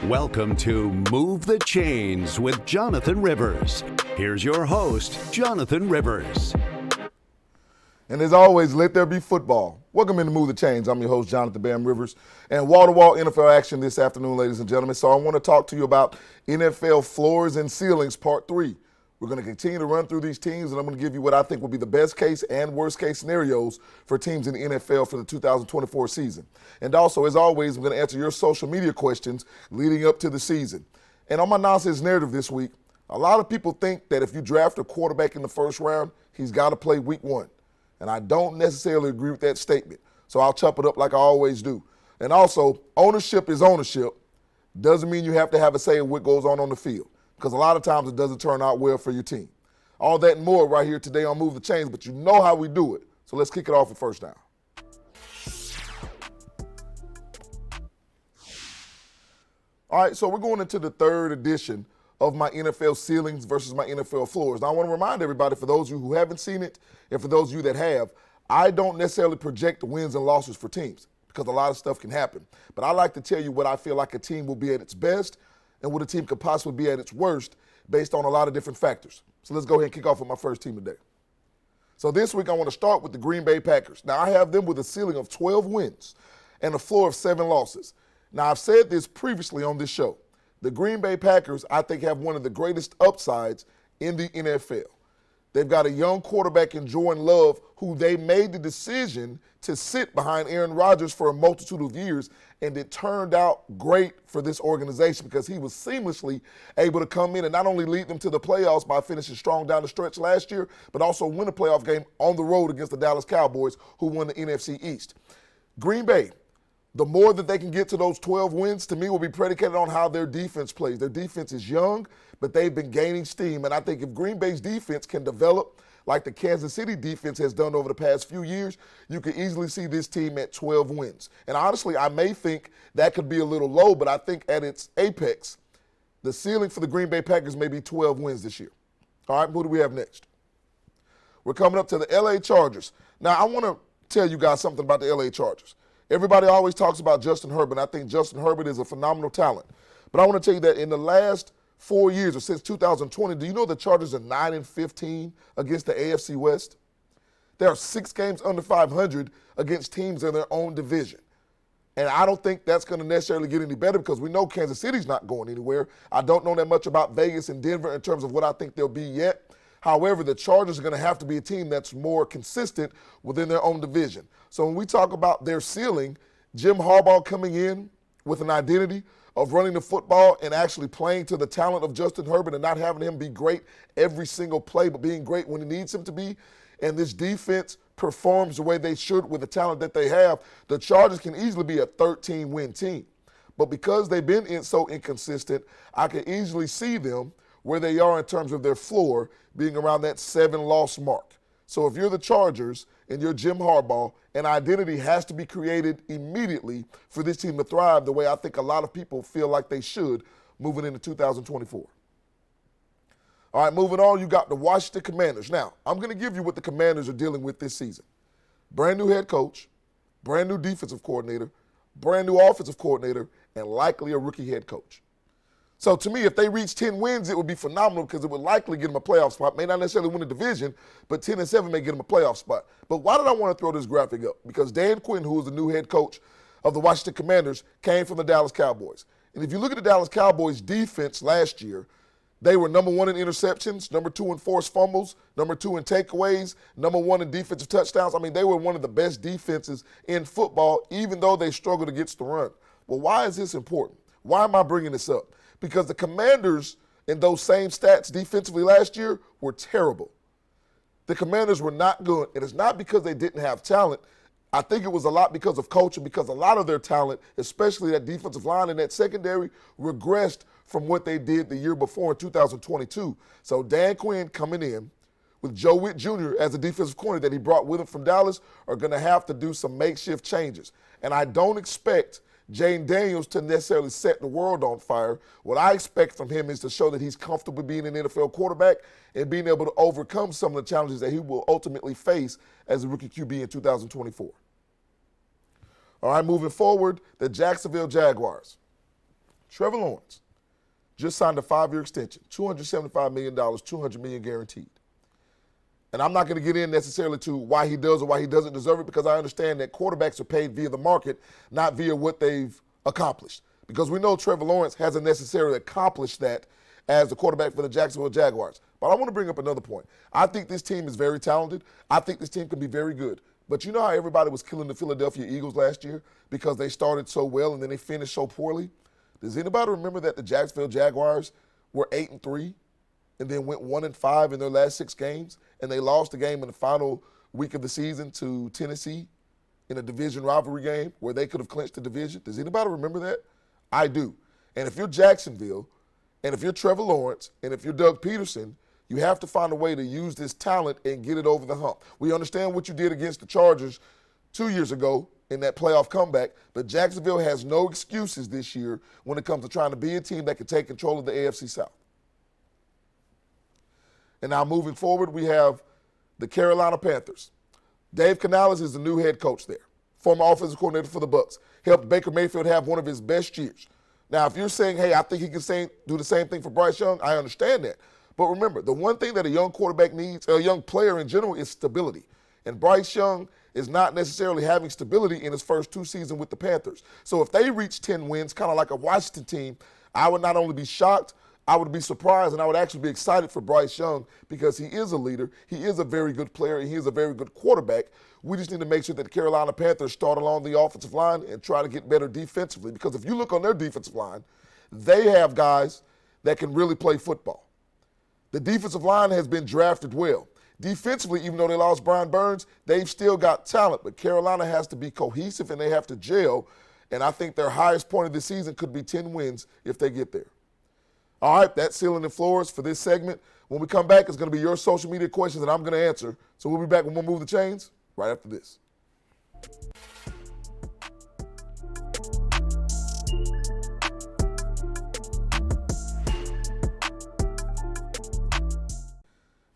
Welcome to Move the Chains with Jonathan Rivers. Here's your host, Jonathan Rivers. And as always, let there be football. Welcome into Move the Chains. I'm your host, Jonathan Bam Rivers. And wall-to-wall NFL action this afternoon, ladies and gentlemen. So I want to talk to you about NFL floors and ceilings, part 3. We're going to continue to run through these teams, and I'm going to give you what I think will be the best case and worst case scenarios for teams in the NFL for the 2024 season. And also, as always, I'm going to answer your social media questions leading up to the season. And on my nonsense narrative this week, a lot of people think that if you draft a quarterback in the first round, he's got to play week 1. And I don't necessarily agree with that statement. So I'll chop it up like I always do. And also, ownership is ownership. Doesn't mean you have to have a say in what goes on the field, because a lot of times it doesn't turn out well for your team. All that and more right here today on Move the Chains, but you know how we do it. So let's kick it off with first down. All right, so we're going into the third edition of my NFL ceilings versus my NFL floors. Now, I want to remind everybody, for those of you who haven't seen it, and for those of you that have, I don't necessarily project the wins and losses for teams, because a lot of stuff can happen. But I like to tell you what I feel like a team will be at its best and what a team could possibly be at its worst based on a lot of different factors. So let's go ahead and kick off with my first team today. So this week I want to start with the Green Bay Packers. Now, I have them with a ceiling of 12 wins and a floor of 7 losses. Now, I've said this previously on this show. The Green Bay Packers, I think, have one of the greatest upsides in the NFL. They've got a young quarterback in Jordan Love, who they made the decision to sit behind Aaron Rodgers for a multitude of years, and it turned out great for this organization because he was seamlessly able to come in and not only lead them to the playoffs by finishing strong down the stretch last year, but also win a playoff game on the road against the Dallas Cowboys, who won the NFC East. Green Bay, the more that they can get to those 12 wins, to me, will be predicated on how their defense plays. Their defense is young, but they've been gaining steam. And I think if Green Bay's defense can develop like the Kansas City defense has done over the past few years, you could easily see this team at 12 wins. And honestly, I may think that could be a little low, but I think at its apex, the ceiling for the Green Bay Packers may be 12 wins this year. All right, who do we have next? We're coming up to the LA Chargers. Now, I want to tell you guys something about the LA Chargers. Everybody always talks about Justin Herbert. I think Justin Herbert is a phenomenal talent. But I want to tell you that in the last 4 years, or since 2020, do you know the Chargers are 9-15 against the AFC West? There are 6 games under 500 against teams in their own division. And I don't think that's going to necessarily get any better because we know Kansas City's not going anywhere. I don't know that much about Vegas and Denver in terms of what I think they'll be yet. However, the Chargers are going to have to be a team that's more consistent within their own division. So when we talk about their ceiling, Jim Harbaugh coming in with an identity of running the football and actually playing to the talent of Justin Herbert and not having him be great every single play, but being great when he needs him to be, and this defense performs the way they should with the talent that they have, the Chargers can easily be a 13-win team. But because they've been so inconsistent, I can easily see them where they are in terms of their floor being around that 7-loss mark. So if you're the Chargers and you're Jim Harbaugh, an identity has to be created immediately for this team to thrive the way I think a lot of people feel like they should moving into 2024. All right, moving on, you got the Washington Commanders. Now, I'm going to give you what the Commanders are dealing with this season. Brand new head coach, brand new defensive coordinator, brand new offensive coordinator, and likely a rookie head coach. So to me, if they reach 10 wins, it would be phenomenal because it would likely get them a playoff spot. May not necessarily win a division, but 10-7 may get them a playoff spot. But why did I want to throw this graphic up? Because Dan Quinn, who is the new head coach of the Washington Commanders, came from the Dallas Cowboys. And if you look at the Dallas Cowboys defense last year, they were number 1 in interceptions, number 2 in forced fumbles, number 2 in takeaways, number 1 in defensive touchdowns. I mean, they were one of the best defenses in football, even though they struggled against the run. Well, why is this important? Why am I bringing this up? Because the Commanders in those same stats defensively last year were terrible. The Commanders were not good. And it's not because they didn't have talent. I think it was a lot because of coaching, because a lot of their talent, especially that defensive line and that secondary, regressed from what they did the year before in 2022. So Dan Quinn coming in with Joe Witt Jr. as a defensive coordinator that he brought with him from Dallas are going to have to do some makeshift changes. And I don't expect Jane Daniels to necessarily set the world on fire. What I expect from him is to show that he's comfortable being an NFL quarterback and being able to overcome some of the challenges that he will ultimately face as a rookie QB in 2024. All right, moving forward, the Jacksonville Jaguars. Trevor Lawrence just signed a 5-year extension, $275 million, $200 million guaranteed. And I'm not going to get in necessarily to why he does or why he doesn't deserve it, because I understand that quarterbacks are paid via the market, not via what they've accomplished. Because we know Trevor Lawrence hasn't necessarily accomplished that as the quarterback for the Jacksonville Jaguars. But I want to bring up another point. I think this team is very talented. I think this team can be very good. But you know how everybody was killing the Philadelphia Eagles last year because they started so well and then they finished so poorly? Does anybody remember that the Jacksonville Jaguars were 8-3 and then went 1-5 in their last 6 games, and they lost the game in the final week of the season to Tennessee in a division rivalry game where they could have clinched the division? Does anybody remember that? I do. And if you're Jacksonville, and if you're Trevor Lawrence, and if you're Doug Peterson, you have to find a way to use this talent and get it over the hump. We understand what you did against the Chargers 2 years ago in that playoff comeback, but Jacksonville has no excuses this year when it comes to trying to be a team that can take control of the AFC South. And now moving forward, we have the Carolina Panthers. Dave Canales is the new head coach there, former offensive coordinator for the Bucs. Helped Baker Mayfield have one of his best years. Now, if you're saying, hey, I think he can do the same thing for Bryce Young, I understand that. But remember, the one thing that a young quarterback needs, or a young player in general, is stability. And Bryce Young is not necessarily having stability in his first 2 seasons with the Panthers. So if they reach 10 wins, kind of like a Washington team, I would not only be shocked, I would be surprised, and I would actually be excited for Bryce Young because he is a leader, he is a very good player, and he is a very good quarterback. We just need to make sure that the Carolina Panthers start along the offensive line and try to get better defensively, because if you look on their defensive line, they have guys that can really play football. The defensive line has been drafted well. Defensively, even though they lost Brian Burns, they've still got talent, but Carolina has to be cohesive and they have to gel, and I think their highest point of the season could be 10 wins if they get there. All right, that's Ceiling and Floors for this segment. When we come back, it's going to be your social media questions that I'm going to answer. So we'll be back when we move the chains right after this.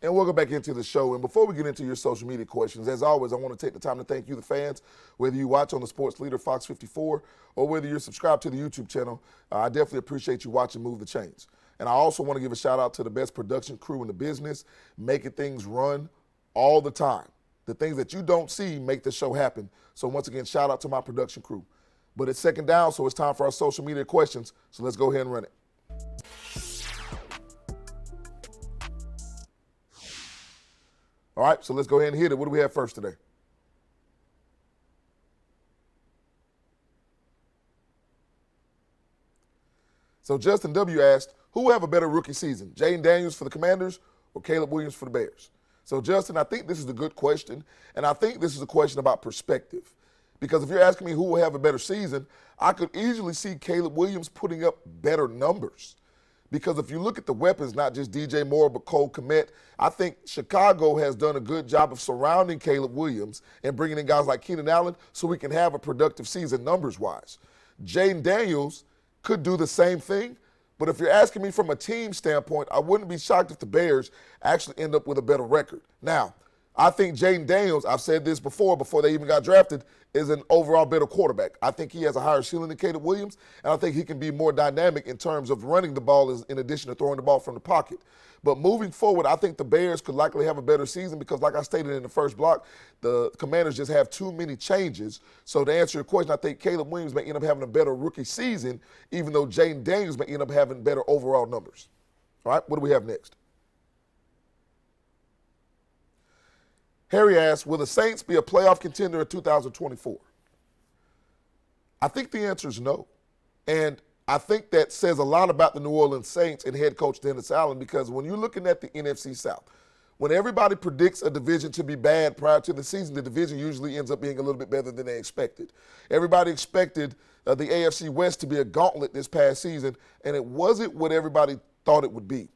And we'll go back into the show. And before we get into your social media questions, as always, I want to take the time to thank you, the fans, whether you watch on the Sports Leader Fox 54 or whether you're subscribed to the YouTube channel. I definitely appreciate you watching Move the Chains. And I also want to give a shout out to the best production crew in the business, making things run all the time. The things that you don't see make the show happen. So once again, shout out to my production crew. But it's second down, so it's time for our social media questions. So let's go ahead and run it. All right, so let's go ahead and hit it. What do we have first today? So Justin W. asked, who will have a better rookie season, Jaden Daniels for the Commanders or Caleb Williams for the Bears? So Justin, I think this is a good question, and I think this is a question about perspective. Because if you're asking me who will have a better season, I could easily see Caleb Williams putting up better numbers. Because if you look at the weapons, not just DJ Moore, but Cole Kmet, I think Chicago has done a good job of surrounding Caleb Williams and bringing in guys like Keenan Allen so we can have a productive season numbers-wise. Jaden Daniels could do the same thing, but if you're asking me from a team standpoint, I wouldn't be shocked if the Bears actually end up with a better record. Now, I think Jaden Daniels, I've said this before they even got drafted, is an overall better quarterback. I think he has a higher ceiling than Caleb Williams, and I think he can be more dynamic in terms of running the ball in addition to throwing the ball from the pocket. But moving forward, I think the Bears could likely have a better season because, like I stated in the first block, the Commanders just have too many changes. So to answer your question, I think Caleb Williams may end up having a better rookie season, even though Jaden Daniels may end up having better overall numbers. All right, what do we have next? Harry asks, will the Saints be a playoff contender in 2024? I think the answer is no. And I think that says a lot about the New Orleans Saints and head coach Dennis Allen, because when you're looking at the NFC South, when everybody predicts a division to be bad prior to the season, the division usually ends up being a little bit better than they expected. Everybody expected the AFC West to be a gauntlet this past season, and it wasn't what everybody thought it would be.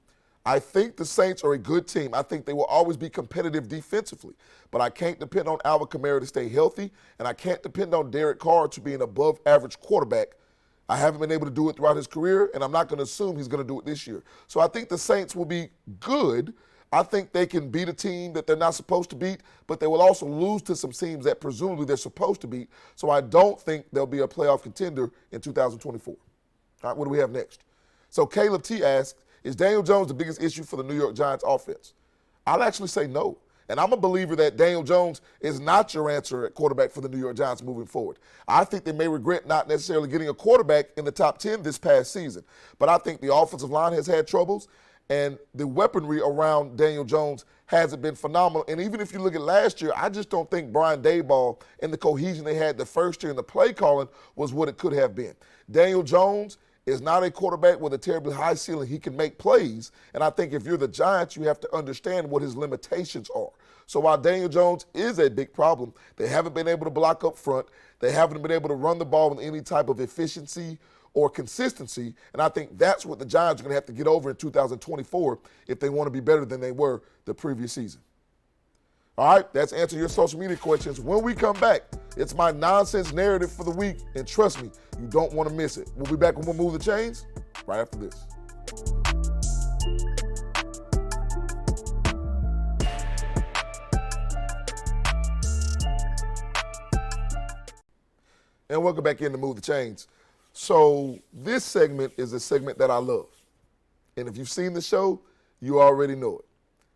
I think the Saints are a good team. I think they will always be competitive defensively. But I can't depend on Alvin Kamara to stay healthy, and I can't depend on Derek Carr to be an above-average quarterback. I haven't been able to do it throughout his career, and I'm not going to assume he's going to do it this year. So I think the Saints will be good. I think they can beat a team that they're not supposed to beat, but they will also lose to some teams that presumably they're supposed to beat. So I don't think they'll be a playoff contender in 2024. All right, what do we have next? So Caleb T asks, is Daniel Jones the biggest issue for the New York Giants offense? I'll actually say no. And I'm a believer that Daniel Jones is not your answer at quarterback for the New York Giants moving forward. I think they may regret not necessarily getting a quarterback in the top 10 this past season. But I think the offensive line has had troubles, and the weaponry around Daniel Jones hasn't been phenomenal. And even if you look at last year, I just don't think Brian Daboll and the cohesion they had the first year in the play calling was what it could have been. Daniel Jones is not a quarterback with a terribly high ceiling. He can make plays, and I think if you're the Giants, you have to understand what his limitations are. So while Daniel Jones is a big problem, they haven't been able to block up front. They haven't been able to run the ball with any type of efficiency or consistency, and I think that's what the Giants are going to have to get over in 2024 if they want to be better than they were the previous season. All right, that's answer your social media questions. When we come back, it's my nonsense narrative for the week, and trust me, you don't want to miss it. We'll be back when we move the chains right after this. And welcome back in to Move the Chains. So this segment is a segment that I love. And if you've seen the show, you already know it.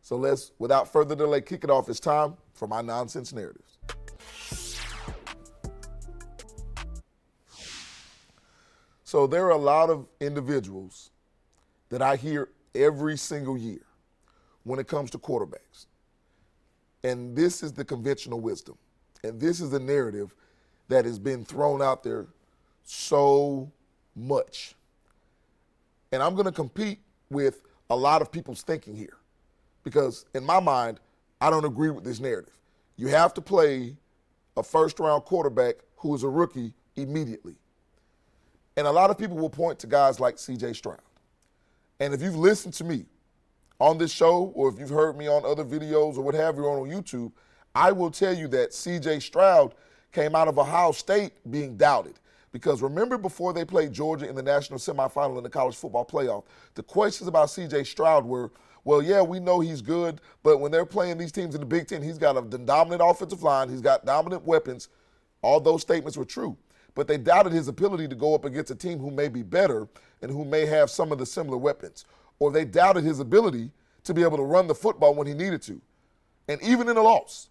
So let's, without further delay, kick it off. It's time for my nonsense narratives. So there are a lot of individuals that I hear every single year when it comes to quarterbacks. And this is the conventional wisdom. And this is the narrative that has been thrown out there so much. And I'm going to compete with a lot of people's thinking here because in my mind, I don't agree with this narrative. You have to play a first-round quarterback who is a rookie immediately. And a lot of people will point to guys like C.J. Stroud. And if you've listened to me on this show or if you've heard me on other videos or what have you on YouTube, I will tell you that C.J. Stroud came out of Ohio State being doubted. Because remember before they played Georgia in the national semifinal in the college football playoff, the questions about C.J. Stroud were, well, yeah, we know he's good, but when they're playing these teams in the Big Ten, he's got a dominant offensive line, he's got dominant weapons. All those statements were true. But they doubted his ability to go up against a team who may be better and who may have some of the similar weapons. Or they doubted his ability to be able to run the football when he needed to. And even in a loss,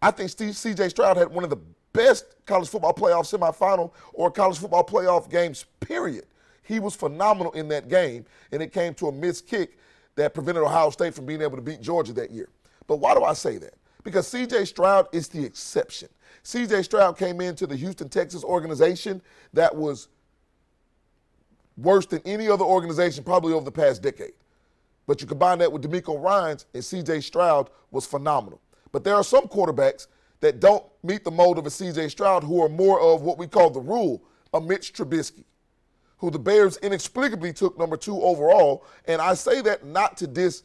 I think C.J. Stroud had one of the best college football playoff semifinal or college football playoff games, period. He was phenomenal in that game, and it came to a missed kick that prevented Ohio State from being able to beat Georgia that year. But why do I say that? Because C.J. Stroud is the exception. C.J. Stroud came into the Houston, Texas organization that was worse than any other organization probably over the past decade. But you combine that with DeMeco Ryans, and C.J. Stroud was phenomenal. But there are some quarterbacks that don't meet the mold of a C.J. Stroud who are more of what we call the rule, a Mitch Trubisky, who the Bears inexplicably took number 2 overall. And I say that not to diss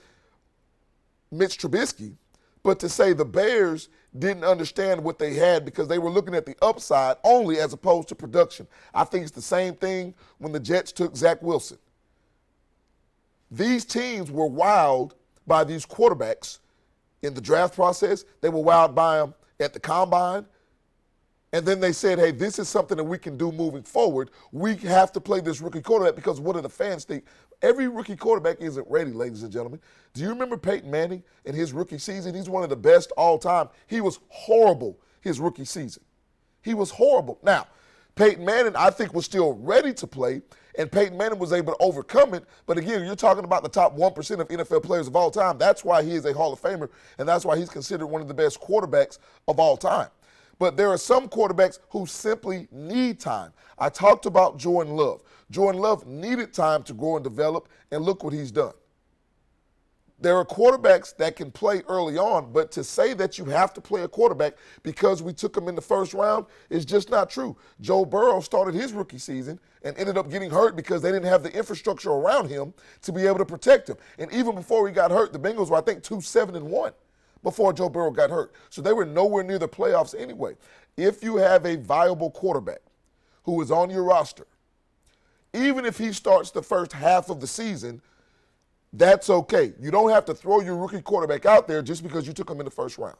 Mitch Trubisky, but to say the Bears didn't understand what they had because they were looking at the upside only as opposed to production. I think it's the same thing when the Jets took Zach Wilson. These teams were wowed by these quarterbacks in the draft process. They were wowed by them at the combine. And then they said, hey, this is something that we can do moving forward. We have to play this rookie quarterback because what do the fans think? Every rookie quarterback isn't ready, ladies and gentlemen. Do you remember Peyton Manning in his rookie season? He's one of the best all time. He was horrible his rookie season. He was horrible. Now, Peyton Manning, I think, was still ready to play, and Peyton Manning was able to overcome it. But again, you're talking about the top 1% of NFL players of all time. That's why he is a Hall of Famer, and that's why he's considered one of the best quarterbacks of all time. But there are some quarterbacks who simply need time. I talked about Jordan Love. Jordan Love needed time to grow and develop, and look what he's done. There are quarterbacks that can play early on, but to say that you have to play a quarterback because we took him in the first round is just not true. Joe Burrow started his rookie season and ended up getting hurt because they didn't have the infrastructure around him to be able to protect him. And even before he got hurt, the Bengals were, I think, 2-7-1 before Joe Burrow got hurt. So they were nowhere near the playoffs anyway. If you have a viable quarterback who is on your roster, even if he starts the first half of the season, that's okay. You don't have to throw your rookie quarterback out there just because you took him in the first round.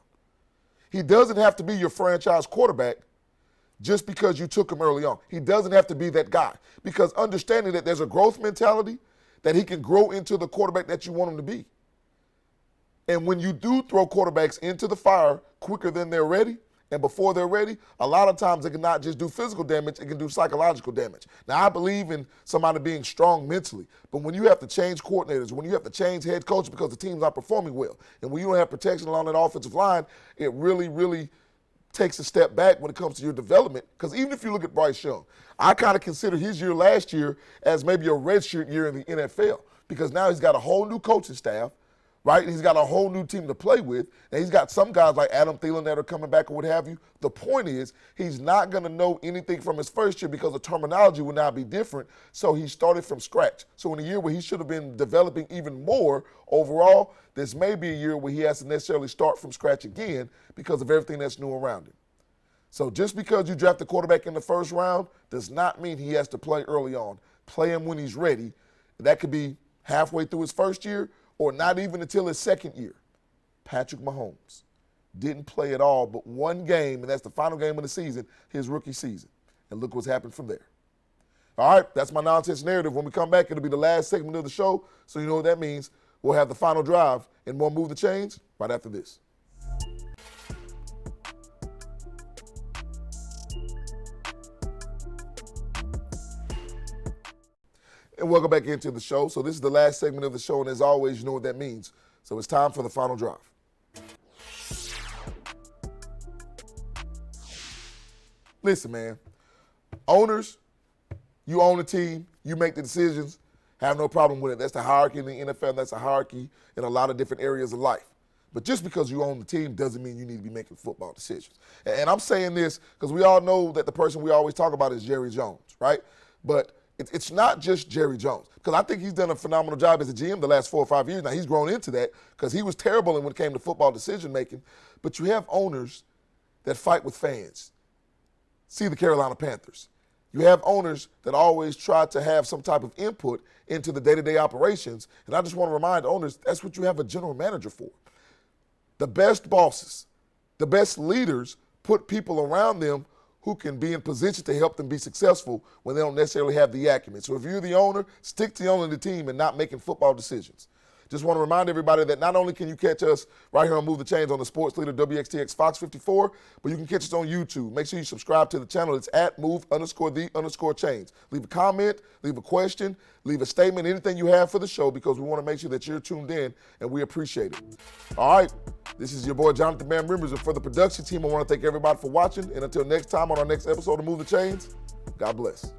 He doesn't have to be your franchise quarterback just because you took him early on. He doesn't have to be that guy, because understanding that there's a growth mentality, that he can grow into the quarterback that you want him to be. And when you do throw quarterbacks into the fire quicker than they're ready and before they're ready, a lot of times it can not just do physical damage, it can do psychological damage. Now, I believe in somebody being strong mentally, but when you have to change coordinators, when you have to change head coach because the team's not performing well, and when you don't have protection along that offensive line, it really, really takes a step back when it comes to your development. Because even if you look at Bryce Young, I kind of consider his year last year as maybe a redshirt year in the NFL, because now he's got a whole new coaching staff, right? He's got a whole new team to play with, and he's got some guys like Adam Thielen that are coming back or what have you. The point is, he's not going to know anything from his first year because the terminology will now be different, so he started from scratch. So in a year where he should have been developing even more overall, this may be a year where he has to necessarily start from scratch again because of everything that's new around him. So just because you draft a quarterback in the first round does not mean he has to play early on. Play him when he's ready. That could be halfway through his first year or not even until his second year. Patrick Mahomes didn't play at all but one game, and that's the final game of the season, his rookie season. And look what's happened from there. All right, that's my nonsense narrative. When we come back, it'll be the last segment of the show, so you know what that means. We'll have the final drive and more Move the Chains right after this. And welcome back into the show. So this is the last segment of the show, and as always, you know what that means. So it's time for the final drive. Listen, man, owners, you own the team, you make the decisions, have no problem with it. That's the hierarchy in the NFL. That's a hierarchy in a lot of different areas of life. But just because you own the team doesn't mean you need to be making football decisions. And I'm saying this because we all know that the person we always talk about is Jerry Jones, right? But it's not just Jerry Jones, because I think he's done a phenomenal job as a GM the last 4 or 5 years. Now, he's grown into that because he was terrible when it came to football decision-making. But you have owners that fight with fans. See the Carolina Panthers. You have owners that always try to have some type of input into the day-to-day operations. And I just want to remind owners, that's what you have a general manager for. The best bosses, the best leaders put people around them who can be in position to help them be successful when they don't necessarily have the acumen. So if you're the owner, stick to owning the team and not making football decisions. Just want to remind everybody that not only can you catch us right here on Move the Chains on the Sports Leader WXTX Fox 54, but you can catch us on YouTube. Make sure you subscribe to the channel. It's at Move_the_Chains. Leave a comment, leave a question, leave a statement, anything you have for the show, because we want to make sure that you're tuned in, and we appreciate it. All right, this is your boy Jonathan Bam Rivers, and for the production team, I want to thank everybody for watching, and until next time on our next episode of Move the Chains, God bless.